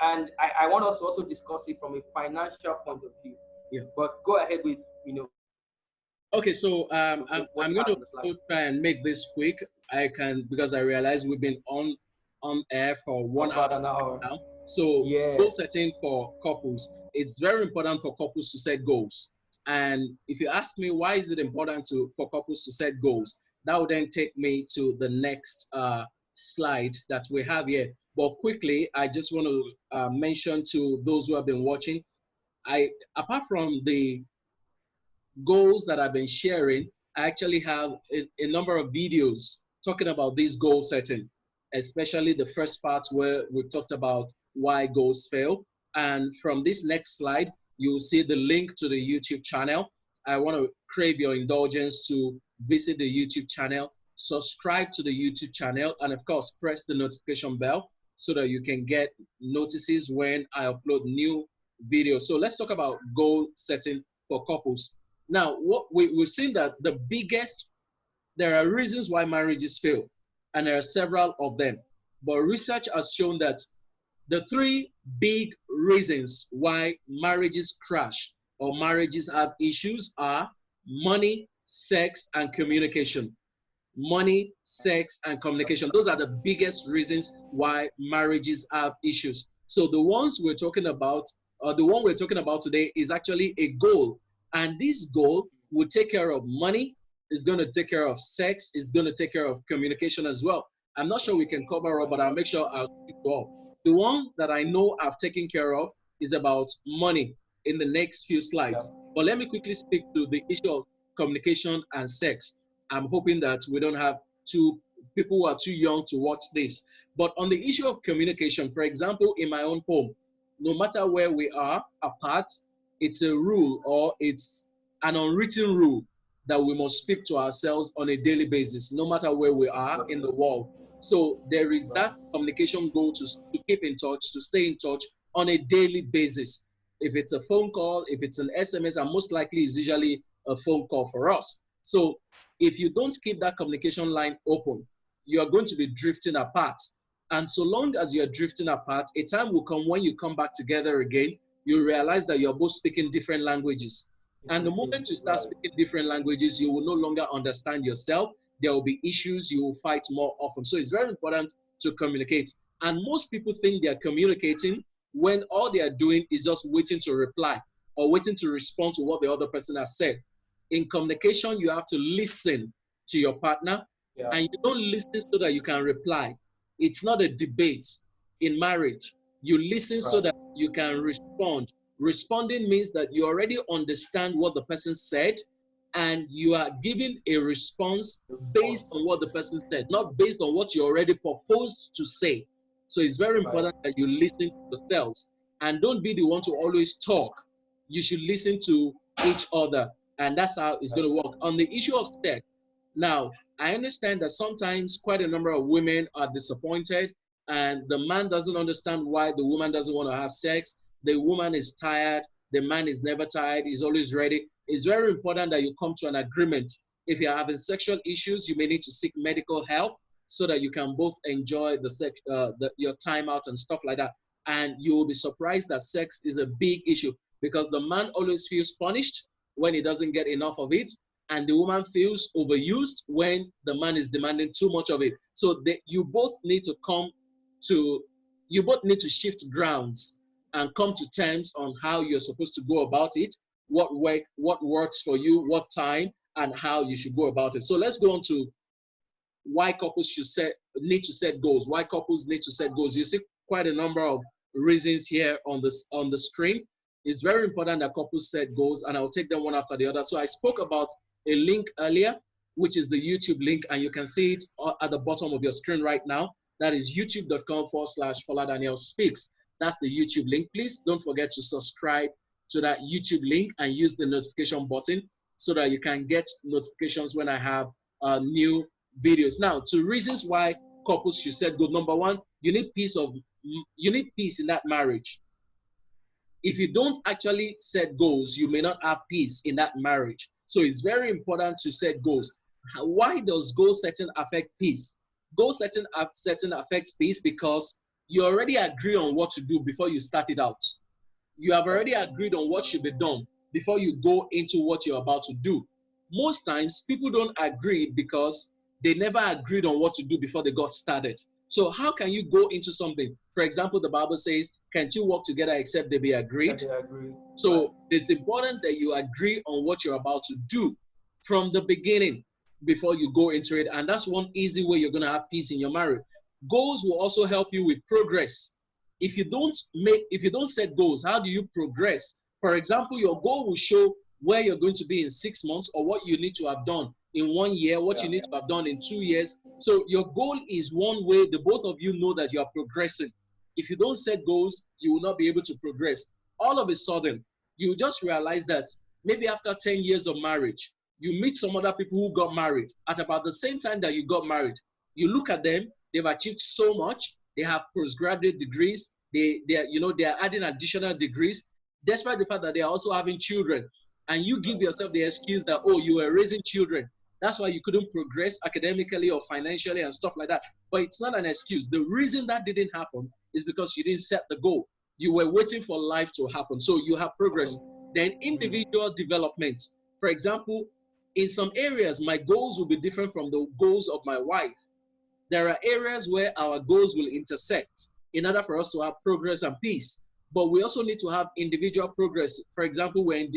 and I want us to also discuss it from a financial point of view. Yeah. But go ahead with, Okay, so what I'm you going have on the slide. to try and make this quick. I can, because I realize we've been on air for For 1 hour about an hour. now. So goal Yes. setting for couples, it's very important for couples to set goals. And if you ask me why is it important for couples to set goals, that would then take me to the next slide that we have here. But quickly, I just want to mention to those who have been watching, apart from the goals that I've been sharing, I actually have a number of videos talking about this goal setting, especially the first part where we've talked about why goals fail. And from this next slide, you'll see the link to the YouTube channel. I want to crave your indulgence to visit the YouTube channel, subscribe to the YouTube channel, and of course, press the notification bell so that you can get notices when I upload new videos. So let's talk about goal setting for couples. Now, what we've seen that there are reasons why marriages fail, and there are several of them. But research has shown that the three big reasons why marriages crash or marriages have issues are money, sex, and communication. Money, sex, and communication. Those are the biggest reasons why marriages have issues. So the ones we're talking about, the one we're talking about today is actually a goal. And this goal will take care of money, it's going to take care of sex, it's going to take care of communication as well. I'm not sure we can cover all, but I'll make sure I'll speak to all. The one that I know I've taken care of is about money in the next few slides. But let me quickly speak to the issue of communication and sex. I'm hoping that we don't have two people who are too young to watch this. But on the issue of communication, for example, in my own home, no matter where we are apart, it's a rule or it's an unwritten rule that we must speak to ourselves on a daily basis, no matter where we are in the world. So there is that communication goal to keep in touch, to stay in touch on a daily basis. If it's a phone call, if it's an SMS, and most likely it's usually a phone call for us. So if you don't keep that communication line open, you are going to be drifting apart. And so long as you're drifting apart, a time will come when you come back together again, you realize that you're both speaking different languages. And the moment you start speaking different languages, you will no longer understand yourself. There will be issues, you will fight more often. So it's very important to communicate. And most people think they're communicating when all they are doing is just waiting to reply or waiting to respond to what the other person has said. In communication, you have to listen to your partner, and you don't listen so that you can reply. It's not a debate in marriage. You listen so that you can respond. Responding means that you already understand what the person said, and you are giving a response based on what the person said, not based on what you already proposed to say. So it's very important that you listen to yourselves and don't be the one to always talk. You should listen to each other, and that's how it's going to work. On the issue of sex, now, I understand that sometimes quite a number of women are disappointed, and the man doesn't understand why the woman doesn't want to have sex. The woman is tired. The man is never tired. He's always ready. It's very important that you come to an agreement. If you're having sexual issues, you may need to seek medical help so that you can both enjoy your time out and stuff like that. And you will be surprised that sex is a big issue because the man always feels punished when he doesn't get enough of it, and the woman feels overused when the man is demanding too much of it. So you both need to shift grounds and come to terms on how you're supposed to go about it, what works for you, what time, and how you should go about it. So let's go on to why couples need to set goals. Why couples need to set goals. You see quite a number of reasons here on the screen. It's very important that couples set goals, and I'll take them one after the other. So I spoke about a link earlier, which is the YouTube link, and you can see it at the bottom of your screen right now. That is youtube.com/Fola Daniel Speaks. That's the YouTube link. Please don't forget to subscribe to that YouTube link and use the notification button so that you can get notifications when I have new videos. Now, to reasons why couples should set goals. Number one, you need peace in that marriage. If you don't actually set goals, you may not have peace in that marriage. So it's very important to set goals. Why does goal setting affect peace? Goal setting affects peace because you already agree on what to do before you start it out. You have already agreed on what should be done before you go into what you're about to do. Most times, people don't agree because they never agreed on what to do before they got started. So how can you go into something? For example, the Bible says, can't you walk together except they be agreed? They agree. So it's important that you agree on what you're about to do from the beginning before you go into it. And that's one easy way you're going to have peace in your marriage. Goals will also help you with progress. If you don't set goals, how do you progress? For example, your goal will show where you're going to be in 6 months, or what you need to have done in 1 year, what you need to have done in 2 years. So your goal is one way the both of you know that you are progressing. If you don't set goals, you will not be able to progress. All of a sudden, you just realize that maybe after 10 years of marriage, you meet some other people who got married at about the same time that you got married. You look at them, they've achieved so much. They have postgraduate degrees. They are adding additional degrees, despite the fact that they are also having children. And you give yourself the excuse that, oh, you were raising children. That's why you couldn't progress academically or financially and stuff like that. But it's not an excuse. The reason that didn't happen is because you didn't set the goal. You were waiting for life to happen. So you have progress. Then individual development. For example, in some areas, my goals will be different from the goals of my wife. There are areas where our goals will intersect in order for us to have progress and peace. But we also need to have individual progress. For example, we're in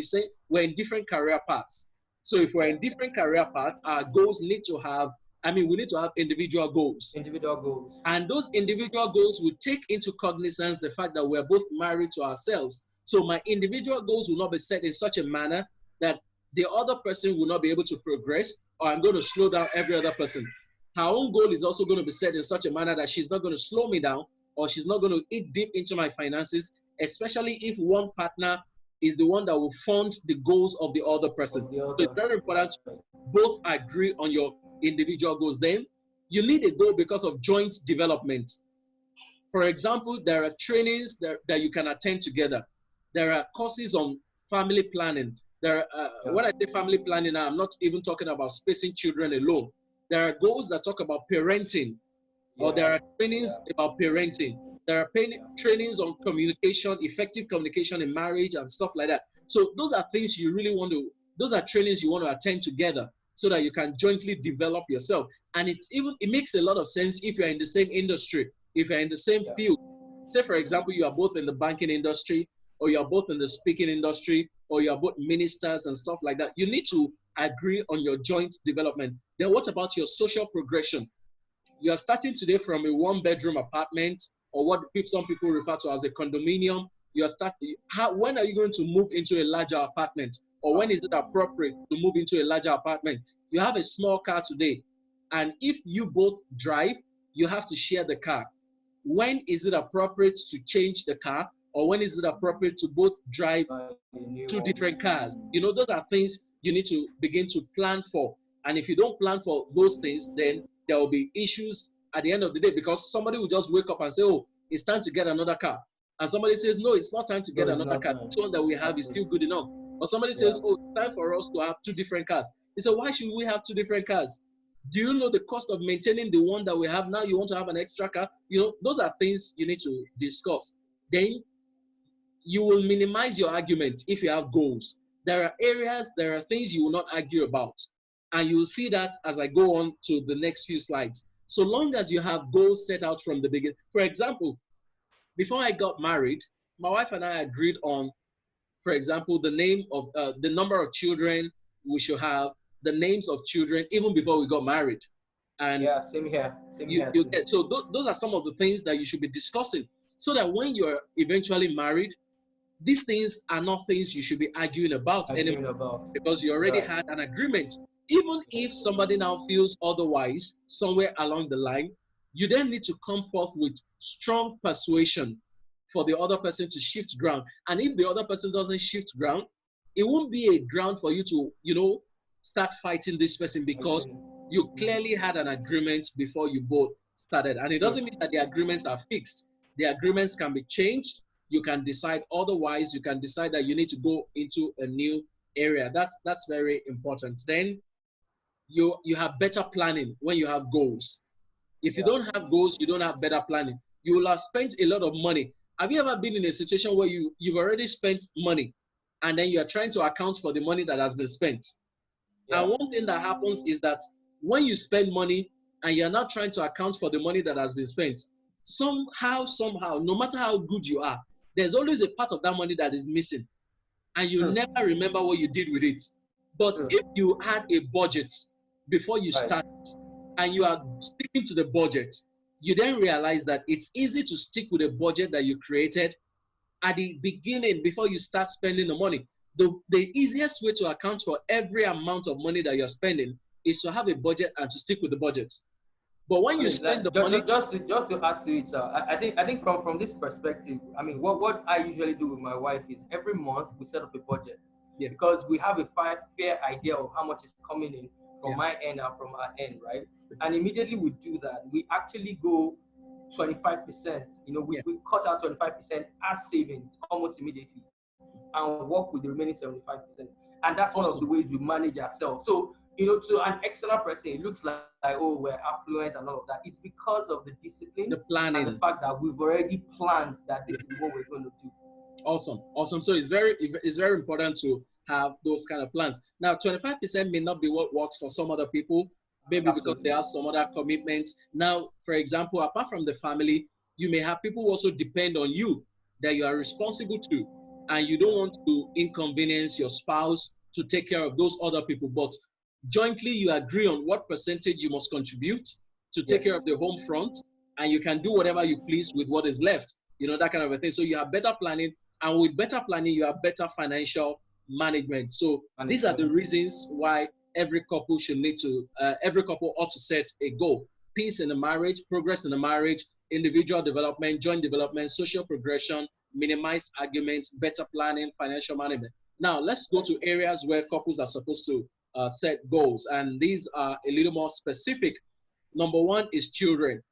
different career paths. So if we're in different career paths, our goals need to have, we need to have individual goals. Individual goals. And those individual goals will take into cognizance the fact that we're both married to ourselves. So my individual goals will not be set in such a manner that the other person will not be able to progress, or I'm going to slow down every other person. Her own goal is also going to be set in such a manner that she's not going to slow me down, or she's not going to eat deep into my finances, especially if one partner is the one that will fund the goals of the other person. So it's very important to both agree on your individual goals. Then you need a goal because of joint development. For example, there are trainings that you can attend together. There are courses on family planning. When I say family planning, I'm not even talking about spacing children alone. There are goals that talk about parenting, or there are trainings about parenting. There are trainings on communication, effective communication in marriage and stuff like that. So those are things you really those are trainings you want to attend together so that you can jointly develop yourself. And it makes a lot of sense if you're in the same industry, if you're in the same field. Say, for example, you are both in the banking industry, or you are both in the speaking industry, or you are both ministers and stuff like that. You need to agree on your joint development. Then what about your social progression? You are starting today from a one-bedroom apartment, or what some people refer to as a condominium. When are you going to move into a larger apartment? Or when is it appropriate to move into a larger apartment? You have a small car today, and if you both drive, you have to share the car. When is it appropriate to change the car? Or when is it appropriate to both drive two different cars? Those are things you need to begin to plan for. And if you don't plan for those things, then there will be issues at the end of the day, because somebody will just wake up and say, oh, it's time to get another car. And somebody says, no, it's not time to get another car. This one that we have is still good enough. Or somebody says, oh, it's time for us to have two different cars. He said, why should we have two different cars? Do you know the cost of maintaining the one that we have now? You want to have an extra car? Those are things you need to discuss. Then you will minimize your argument if you have goals. There are things you will not argue about. And you'll see that as I go on to the next few slides. So long as you have goals set out from the beginning. For example, before I got married, my wife and I agreed on, for example, the number of children we should have, the names of children, even before we got married. And same here. So those are some of the things that you should be discussing, so that when you're eventually married, these things are not things you should be arguing about anymore, because you already had an agreement. Even if somebody now feels otherwise somewhere along the line, you then need to come forth with strong persuasion for the other person to shift ground. And if the other person doesn't shift ground, it won't be a ground for you to, start fighting this person, because you clearly had an agreement before you both started. And it doesn't mean that the agreements are fixed. The agreements can be changed. You can decide otherwise. You can decide that you need to go into a new area. That's very important. Then you have better planning when you have goals. If you don't have goals, you don't have better planning. you will have spent a lot of money. Have you ever been in a situation where you've already spent money and then you're trying to account for the money that has been spent? Yeah. And one thing that happens is that when you spend money and you're not trying to account for the money that has been spent, somehow, no matter how good you are, there's always a part of that money that is missing. And you never remember what you did with it. But if you had a budget before you start and you are sticking to the budget, you then realize that it's easy to stick with a budget that you created at the beginning before you start spending the money. The easiest way to account for every amount of money that you're spending is to have a budget and to stick with the budget. But when you spend the money, just to add to it, I think from this perspective, I mean, what I usually do with my wife is every month we set up a budget, because we have a fair idea of how much is coming in from my end and from our end, right? And immediately we do that, we actually go 25%. You know, we cut out 25% as savings almost immediately, and work with the remaining 75%. And that's one of the ways we manage ourselves. So, you know, to an external person, it looks like, oh, we're affluent and all of that. It's because of the discipline, the planning, and the fact that we've already planned that this is what we're going to do. Awesome. So it's very important to have those kind of plans. Now, 25% may not be what works for some other people, maybe because they have some other commitments. Now, for example, apart from the family, you may have people who also depend on you that you are responsible to, and you don't want to inconvenience your spouse to take care of those other people, but jointly you agree on what percentage you must contribute to take care of the home front, and you can do whatever you please with what is left, you know, that kind of a thing. So you have better planning, and with better planning, you have better financial management. So these are the reasons why every couple ought to set a goal: peace in the marriage, progress in the marriage, individual development, joint development, social progression, minimize arguments, better planning, financial management. Now, let's go to areas where couples are supposed to set goals, and these are a little more specific. Number one is children.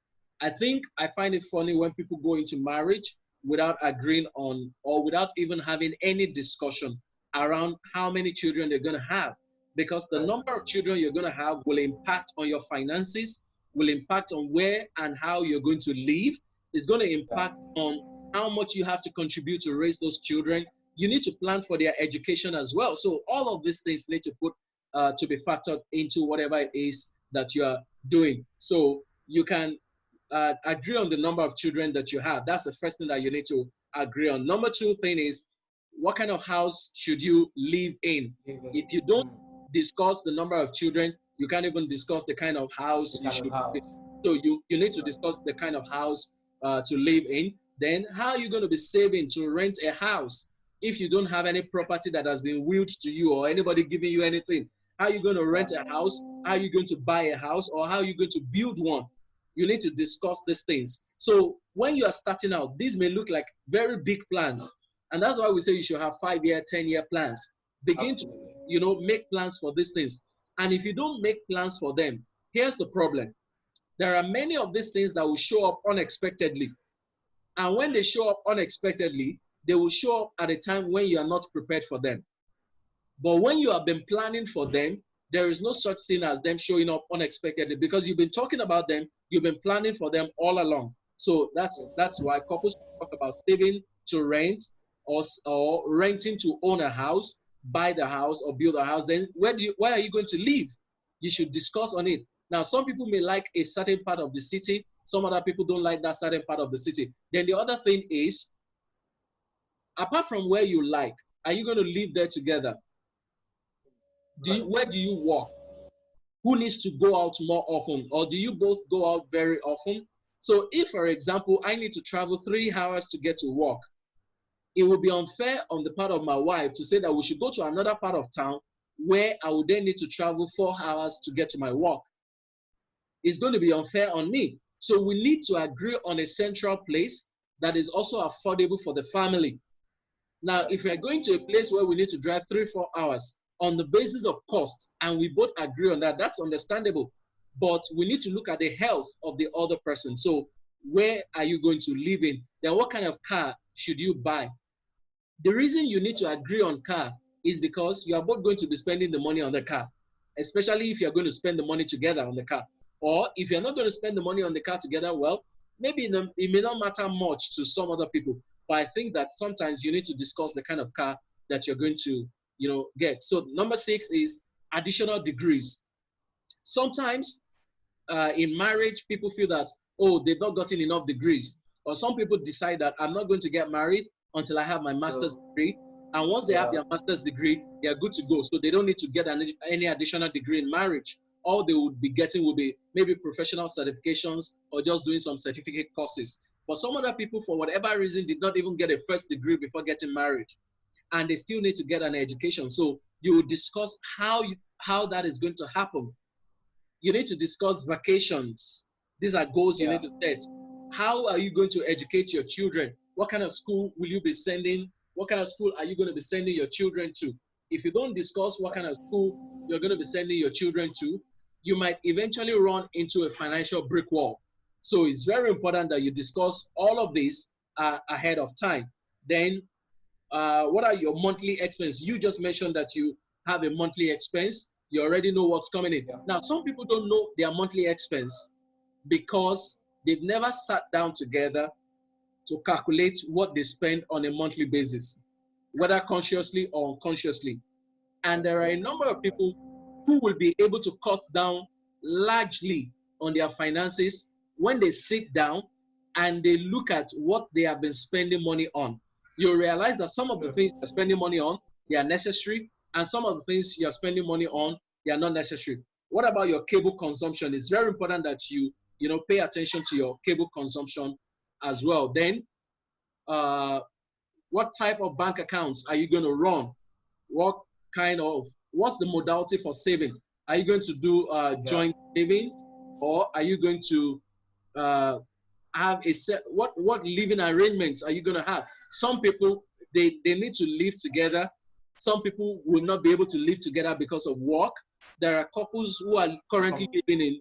I find it funny when people go into marriage without agreeing on, or without even having any discussion around how many children they're going to have, because the number of children you're going to have will impact on your finances, will impact on where and how you're going to live. It's going to impact on how much you have to contribute to raise those children. You need to plan for their education as well. So all of these things need to be factored into whatever it is that you are doing. So you can agree on the number of children that you have. That's the first thing that you need to agree on. Number two thing is, what kind of house should you live in? If you don't discuss the number of children, you can't even discuss the kind of house you should live in. So you need to discuss the kind of house to live in. Then how are you going to be saving to rent a house if you don't have any property that has been willed to you or anybody giving you anything? How are you going to rent a house? How are you going to buy a house? Or how are you going to build one? You need to discuss these things. So when you are starting out, these may look like very big plans. And that's why we say you should have 5-year, 10-year plans. Begin to, make plans for these things. And if you don't make plans for them, here's the problem. There are many of these things that will show up unexpectedly. And when they show up unexpectedly, they will show up at a time when you are not prepared for them. But when you have been planning for them, there is no such thing as them showing up unexpectedly, because you've been talking about them, you've been planning for them all along. So that's why couples talk about saving to rent or renting to own a house, buy the house or build a house. Then where are you going to live? You should discuss on it. Now, some people may like a certain part of the city. Some other people don't like that certain part of the city. Then the other thing is, apart from where you like, are you going to live there together? Where do you work? Who needs to go out more often? Or do you both go out very often? So if, for example, I need to travel 3 hours to get to work, it would be unfair on the part of my wife to say that we should go to another part of town where I would then need to travel 4 hours to get to my work. It's going to be unfair on me. So we need to agree on a central place that is also affordable for the family. Now, if we're going to a place where we need to drive 3-4 hours on the basis of cost, and we both agree on that, that's understandable. But we need to look at the health of the other person. So where are you going to live in? Then what kind of car should you buy? The reason you need to agree on car is because you are both going to be spending the money on the car, especially if you're going to spend the money together on the car. Or if you're not going to spend the money on the car together, well, maybe it may not matter much to some other people, but I think that sometimes you need to discuss the kind of car that you're going to, get. So number 6 is additional degrees. Sometimes in marriage, people feel that, oh, they've not gotten enough degrees. Or some people decide that I'm not going to get married until I have my master's degree. And once they have their master's degree, they are good to go. So they don't need to get any additional degree in marriage. All they would be getting will be maybe professional certifications or just doing some certificate courses. But some other people, for whatever reason, did not even get a first degree before getting married. And they still need to get an education. So you will discuss how that is going to happen. You need to discuss vacations. These are goals you need to set. How are you going to educate your children? What kind of school will you be sending? What kind of school are you going to be sending your children to? If you don't discuss what kind of school you're going to be sending your children to, you might eventually run into a financial brick wall. So it's very important that you discuss all of this ahead of time. Then what are your monthly expenses? You just mentioned that you have a monthly expense. You already know what's coming in. Now, some people don't know their monthly expense because they've never sat down together to calculate what they spend on a monthly basis, whether consciously or unconsciously. And there are a number of people who will be able to cut down largely on their finances when they sit down and they look at what they have been spending money on. You'll realize that some of the things you're spending money on, they are necessary, and some of the things you're spending money on, they are not necessary. What about your cable consumption? It's very important that you pay attention to your cable consumption as well. Then, what type of bank accounts are you going to run? What's the modality for saving? Are you going to do joint savings, or are you going to have a set, what living arrangements are you going to have? Some people, they need to live together. Some people will not be able to live together because of work. There are couples who are currently living in,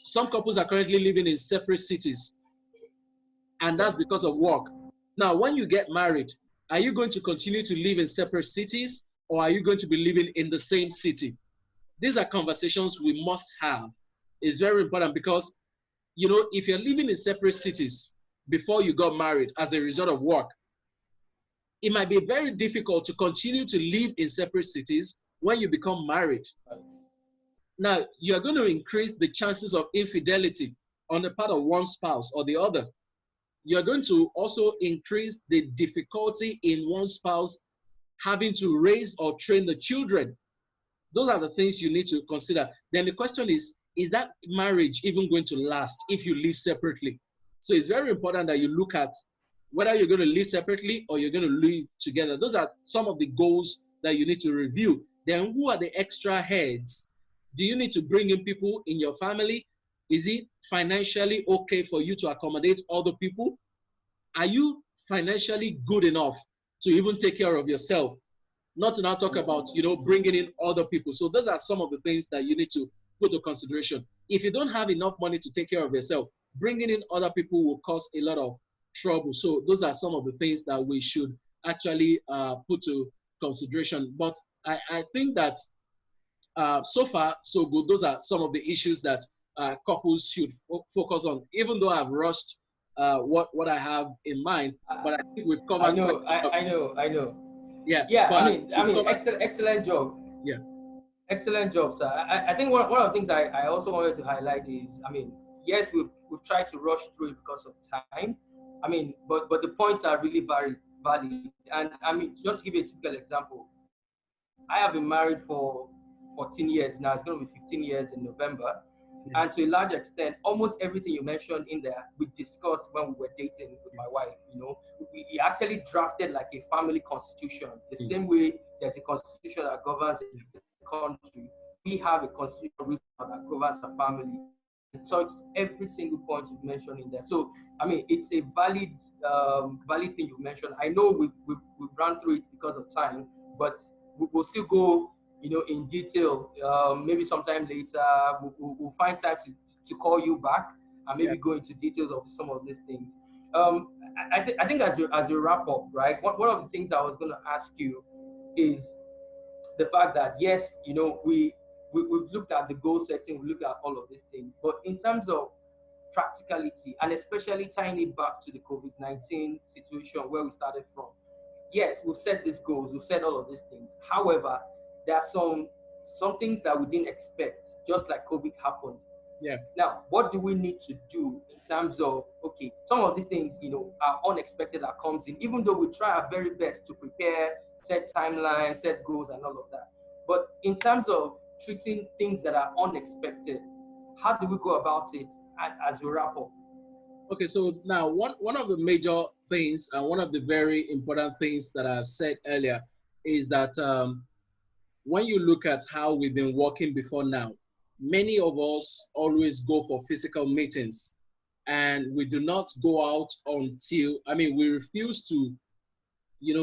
some couples are currently living in separate cities, and that's because of work. Now, when you get married, are you going to continue to live in separate cities, or are you going to be living in the same city? These are conversations we must have. It's very important because, if you're living in separate cities before you got married as a result of work, it might be very difficult to continue to live in separate cities when you become married. Now, you're going to increase the chances of infidelity on the part of one spouse or the other. You're going to also increase the difficulty in one spouse having to raise or train the children. Those are the things you need to consider. Then the question is that marriage even going to last if you live separately? So it's very important that you look at whether you're going to live separately or you're going to live together. Those are some of the goals that you need to review. Then who are the extra heads? Do you need to bring in people in your family? Is it financially okay for you to accommodate other people? Are you financially good enough to even take care of yourself? Not to now talk about, bringing in other people. So those are some of the things that you need to put to consideration. If you don't have enough money to take care of yourself, bringing in other people will cause a lot of trouble. So those are some of the things that we should actually put to consideration. But I think that so far, so good. Those are some of the issues that couples should focus on, even though I've rushed what I have in mind, but I think we've covered. I know. Yeah. Excellent job. Yeah. Excellent job, sir. I think one of the things I also wanted to highlight is, yes, we've tried to rush through it because of time. But the points are really very valid. And just to give you a typical example, I have been married for 14 years now. It's going to be 15 years in November. Yeah. And to a large extent, almost everything you mentioned in there, we discussed when we were dating with my wife. We actually drafted like a family constitution. The same way there's a constitution that governs a country, we have a constitution that governs a family. It touched every single point you've mentioned in there. So, it's a valid thing you mentioned. I know we've run through it because of time, but we'll still go in detail. Maybe sometime later, we'll find time to call you back and maybe go into details of some of these things. I think as you wrap up, right? One of the things I was going to ask you is the fact that yes, we've looked at the goal setting, we looked at all of these things, but in terms of practicality, and especially tying it back to the COVID-19 situation where we started from. Yes, we've set these goals, we've set all of these things. However, there are some things that we didn't expect, just like COVID happened. Yeah. Now, what do we need to do in terms of, okay, some of these things, are unexpected that comes in, even though we try our very best to prepare, set timelines, set goals, and all of that. But in terms of treating things that are unexpected, how do we go about it as we wrap up? Okay, so now one of the major things and one of the very important things that I've said earlier is that when you look at how we've been working before now, many of us always go for physical meetings, and we do not go out until, we refuse to,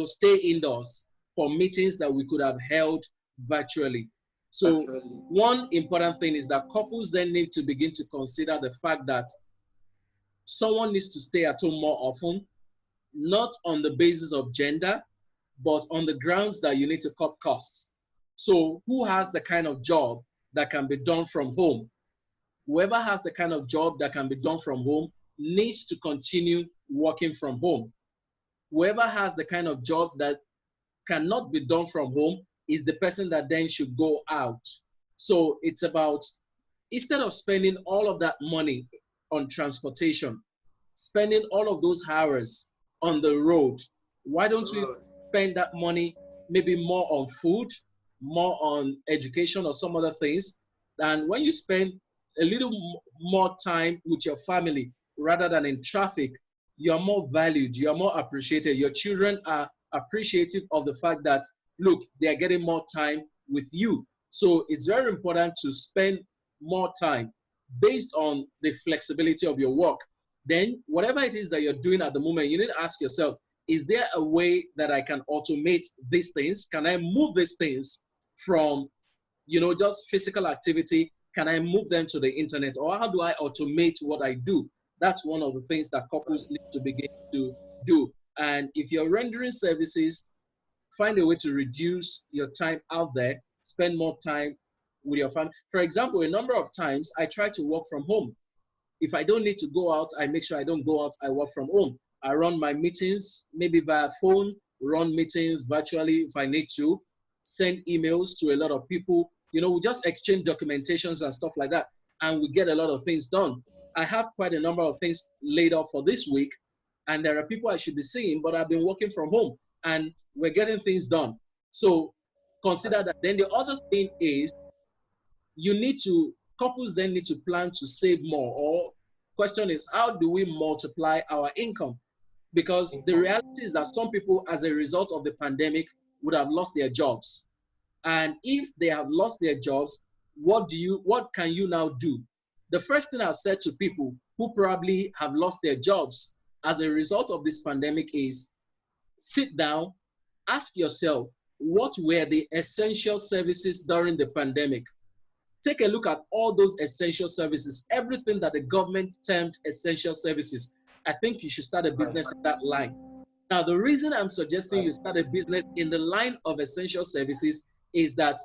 stay indoors for meetings that we could have held virtually. So one important thing is that couples then need to begin to consider the fact that someone needs to stay at home more often, not on the basis of gender, but on the grounds that you need to cut costs. So who has the kind of job that can be done from home? Whoever has the kind of job that can be done from home needs to continue working from home. Whoever has the kind of job that cannot be done from home is the person that then should go out. So it's about, instead of spending all of that money on transportation, spending all of those hours on the road, why don't we spend that money maybe more on food, more on education or some other things? And when you spend a little more time with your family rather than in traffic, you're more valued, you're more appreciated. Your children are appreciative of the fact that, look, they are getting more time with you. So it's very important to spend more time based on the flexibility of your work. Then whatever it is that you're doing at the moment, you need to ask yourself, is there a way that I can automate these things? Can I move these things from, just physical activity? Can I move them to the internet? Or how do I automate what I do? That's one of the things that couples need to begin to do. And if you're rendering services, find a way to reduce your time out there, spend more time with your family. For example, a number of times I try to work from home. If I don't need to go out, I make sure I don't go out, I work from home. I run my meetings, maybe via phone, run meetings virtually if I need to, send emails to a lot of people. We just exchange documentations and stuff like that, and we get a lot of things done. I have quite a number of things laid out for this week, and there are people I should be seeing, but I've been working from home, and we're getting things done. So consider that. Then the other thing is, couples then need to plan to save more. Or question is, how do we multiply our income? Because the reality is that some people, as a result of the pandemic, would have lost their jobs. And if they have lost their jobs, what can you now do? The first thing I've said to people who probably have lost their jobs as a result of this pandemic is, sit down, ask yourself, what were the essential services during the pandemic? Take a look at all those essential services, everything that the government termed essential services. I think you should start a business in that line. Now, the reason I'm suggesting you start a business in the line of essential services is that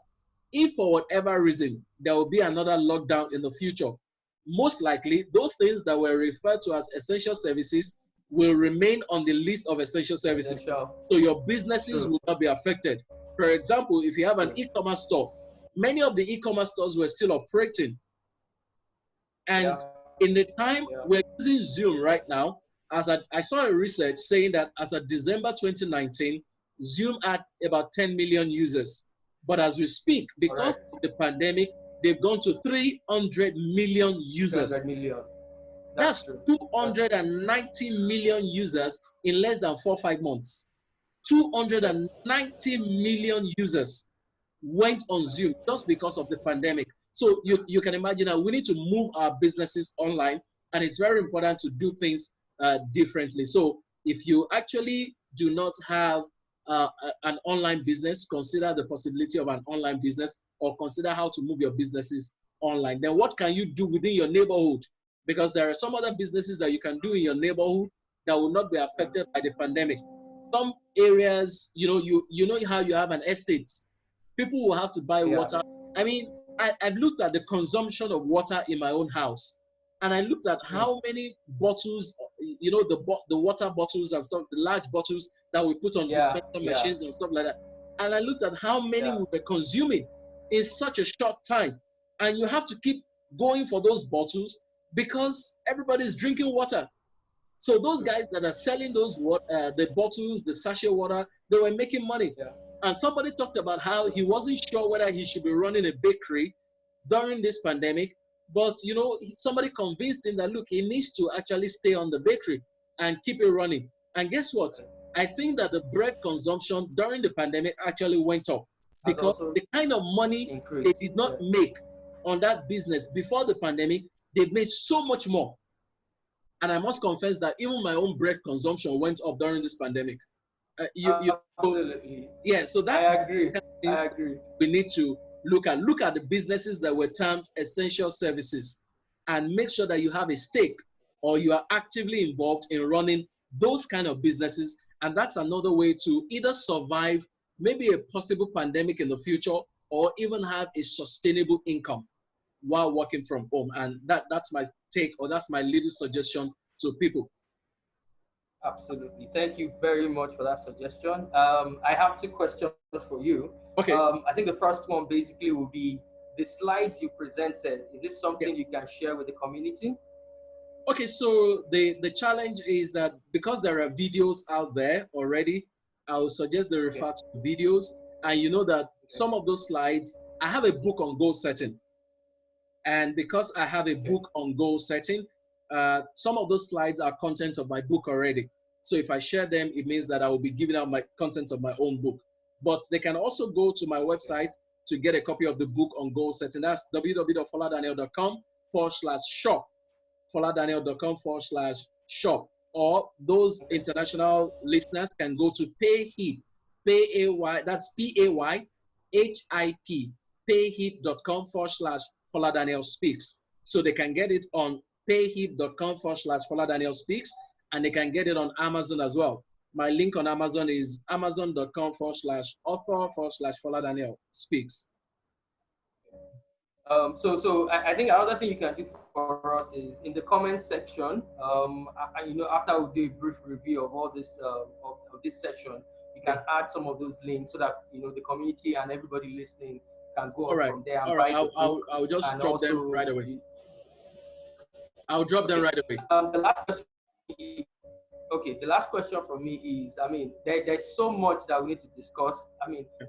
if for whatever reason there will be another lockdown in the future, most likely those things that were referred to as essential services will remain on the list of essential services. So your businesses will not be affected. For example, if you have an e-commerce store, many of the e-commerce stores were still operating. And in the time we're using Zoom right now, I saw a research saying that as of December 2019, Zoom had about 10 million users. But as we speak, because of the pandemic, they've gone to 300 million users. 300 million. That's 290 million users in less than 4 or 5 months. 290 million users went on Zoom just because of the pandemic. So you can imagine that we need to move our businesses online, and it's very important to do things differently. So if you actually do not have an online business, consider the possibility of an online business, or consider how to move your businesses online. Then what can you do within your neighborhood? Because there are some other businesses that you can do in your neighborhood that will not be affected by the pandemic. Some areas, you know how you have an estate. People will have to buy water. I mean, I've looked at the consumption of water in my own house. And I looked at how many bottles, the water bottles and stuff, the large bottles that we put on Yeah, dispenser yeah, machines and stuff like that. And I looked at how many yeah, we were consuming in such a short time. And you have to keep going for those bottles because everybody's drinking water. So those guys that are selling the bottles, the sachet water, they were making money. yeah. And somebody talked about how he wasn't sure whether he should be running a bakery during this pandemic, but somebody convinced him that look, he needs to actually stay on the bakery and keep it running. And guess what? I think that the bread consumption during the pandemic actually went up Has because also the kind of money they increased. did not Yes. make on that business before the pandemic, they've made so much more. And I must confess that even my own bread consumption went up during this pandemic. Absolutely. Yeah, so I that agree. I means agree. we need to look at the businesses that were termed essential services and make sure that you have a stake or you are actively involved in running those kind of businesses. And that's another way to either survive maybe a possible pandemic in the future or even have a sustainable income while working from home. And that's my take, or that's my little suggestion to people. Absolutely. Thank you very much for that suggestion. I have two questions for you. Okay. I think the first one basically will be the slides you presented. Is it Yeah. something you can share with the community? Okay, so the challenge is that because there are videos out there already, I would suggest they Okay. refer to videos. And you know that Okay. some of those slides, I have a book on goal setting. And because I have a Okay. book on goal setting, some of those slides are content of my book already. So if I share them, it means that I will be giving out my contents of my own book. But they can also go to my website to get a copy of the book on goal setting. That's www.foladaniel.com/shop. foladaniel.com/shop. Or those Okay. international listeners can go to payhip, Pay, that's PAYHIP, payhip.com/Fola Daniel Speaks. So they can get it on payhip.com/Fola Daniel Speaks, and they can get it on Amazon as well. My link on Amazon is amazon.com/author/Fola Daniel Speaks. So I think another thing you can do for us is in the comment section. After we do a brief review of all this of this session, you can add some of those links so that the community and everybody listening can go All on right. from there and All right. buy the book. I'll just And drop them right also, away. I'll drop them okay. right away. The last question. Okay, the last question from me is, there's so much that we need to discuss.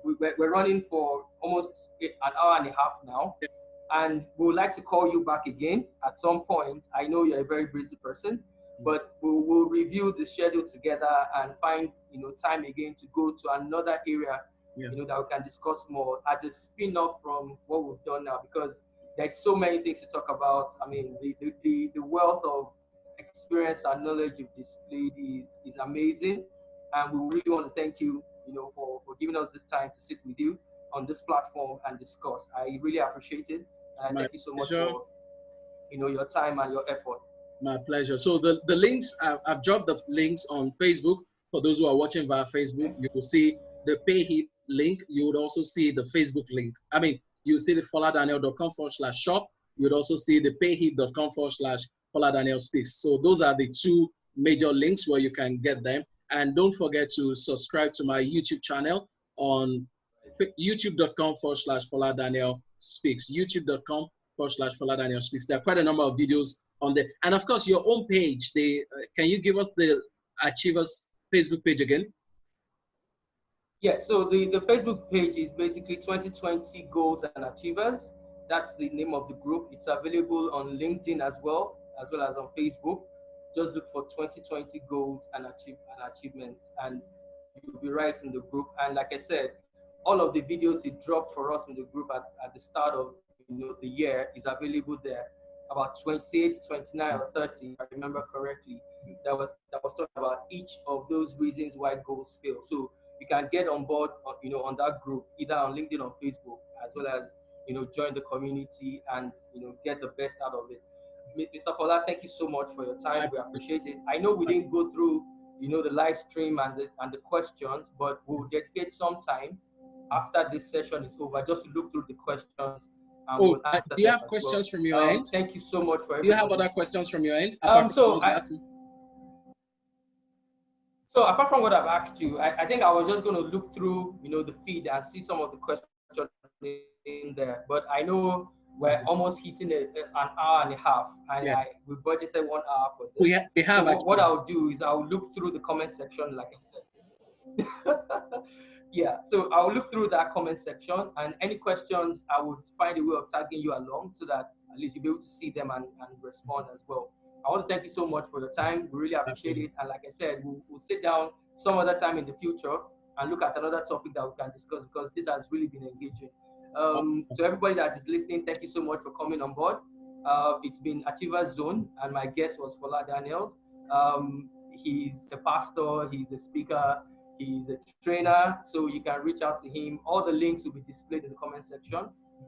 We're running for almost an hour and a half now, and we would like to call you back again at some point. I know you're a very busy person, but we'll review the schedule together and find time again to go to another area that we can discuss more as a spin-off from what we've done now, because there's so many things to talk about. The wealth of experience and knowledge you've displayed is amazing, and we really want to thank you for giving us this time to sit with you on this platform and discuss. I really appreciate it, and thank you so much for your time and your effort. My pleasure. So the links, I've dropped the links on Facebook. For those who are watching via Facebook, you will see the PayHip link. You would also see the Facebook link. You see the foladaniel.com/shop. You would also see the payhip.com/Fola Daniel Speaks. So those are the two major links where you can get them. And don't forget to subscribe to my YouTube channel on youtube.com/Fola Daniel Speaks. youtube.com/Fola Daniel Speaks. There are quite a number of videos on there. And of course, your own page. Can you give us the Achievers Facebook page again? Yes, so the Facebook page is basically 2020 Goals and Achievers. That's the name of the group. It's available on LinkedIn as well as on Facebook. Just look for 2020 Goals and Achievements, and you'll be right in the group. And like I said, all of the videos it dropped for us in the group at the start of the year is available there. About 28, 29, or 30, if I remember correctly, that was talking about each of those reasons why goals fail. So you can get on board, on that group, either on LinkedIn or Facebook, as well as join the community and get the best out of it. Mr. Fola, thank you so much for your time. We appreciate it. I know we didn't go through the live stream and the questions, but we'll dedicate some time after this session is over just to look through the questions and Oh, we'll answer do you them have as well. questions from your end? Thank you so much for Do you have everybody. other questions from your end? Apart from So those you asked me? So apart from what I've asked you, I think I was just going to look through, the feed and see some of the questions in there. But I know we're almost hitting an hour and a half, and Yeah. we budgeted 1 hour for this. We have So what actually. I'll do is I'll look through the comment section, like I said. Yeah, so I'll look through that comment section, and any questions, I would find a way of tagging you along so that at least you'll be able to see them and respond as well. I want to thank you so much for your time. We really appreciate it. And like I said, we'll sit down some other time in the future and look at another topic that we can discuss, because this has really been engaging. To everybody that is listening, thank you so much for coming on board. It's been Achievers Zone, and my guest was Fola Daniel. He's a pastor, he's a speaker, he's a trainer, so you can reach out to him. All the links will be displayed in the comment section.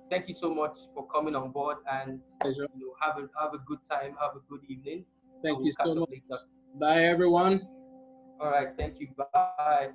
Thank you so much for coming on board, and have a good time, have a good evening. Thank you so much. Later. Bye, everyone. All right, thank you. Bye.